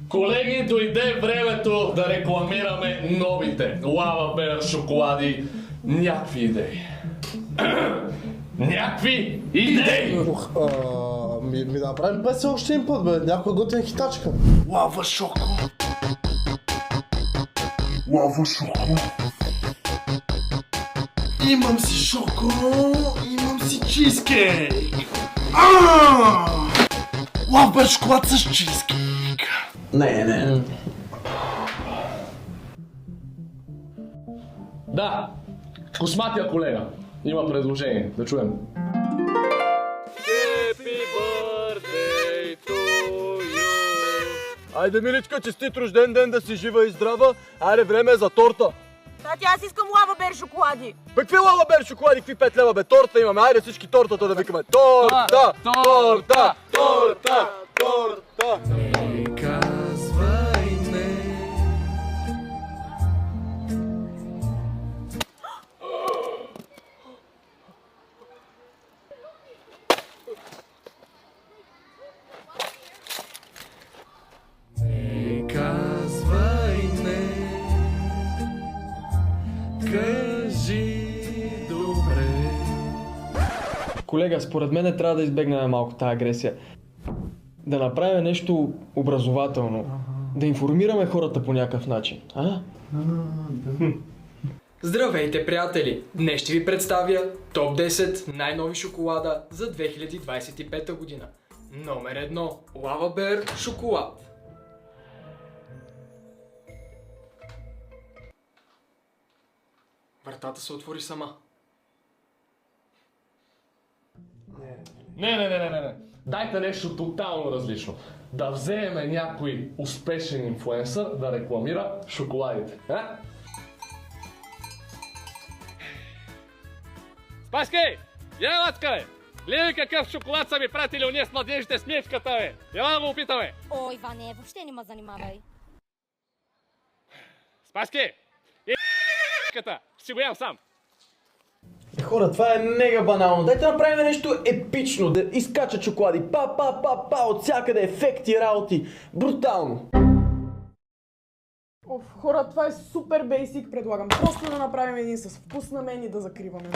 Колеги, дойде времето да рекламираме новите Лава Бер шоколади. Някакви идеи. Някакви идеи! Ми да направим песен още един път, бе. Някоя готина хитачка. Лава шоко. Лава шоко. Имам си шоко, имам си чизкейк. Лав Бер шоколад с чизкейк. Не. Да, косматия колега има предложение, да чуем. Happy birthday to you. Айде, миличка, честит рожден ден, да си жива и здрава. Айде, време е за торта. Тати, аз искам Лава Бер шоколади. Бе, какви Лава Бер шоколади, какви 5 лева, бе? Торта имаме. Айде всички тортата да викаме. Торта! Торта! Торта! Торта! Казвай не. Казвай не. Кажи добре. Колега, според мен трябва да избегнем малко тази агресия. Да направим нещо образователно. Да информираме хората по някакъв начин. Здравейте, приятели! Днес ще ви представя топ 10 най-нови шоколада за 2025 година. Номер 1. Лава Бер шоколад. Вратата се отвори сама. Не. Дайте нещо тотално различно. Да вземем някой успешен инфлуенсър да рекламира шоколадите. Спаски! Я, лацка, бе! Гледай какъв шоколад са ми пратили уния с младежите с мечката, бе! Я да го опитаме! О, Иване, въобще не ме занимавай. Спаски! И мечката! Ще си го ям сам! Хора, това е мега банално. Дайте да направим нещо епично. Да изкачат шоколади. Па, от всякъде ефекти, работи. Брутално. Хора, това е супер бейсик, предлагам просто да направим един с вкус на мен и да закриваме.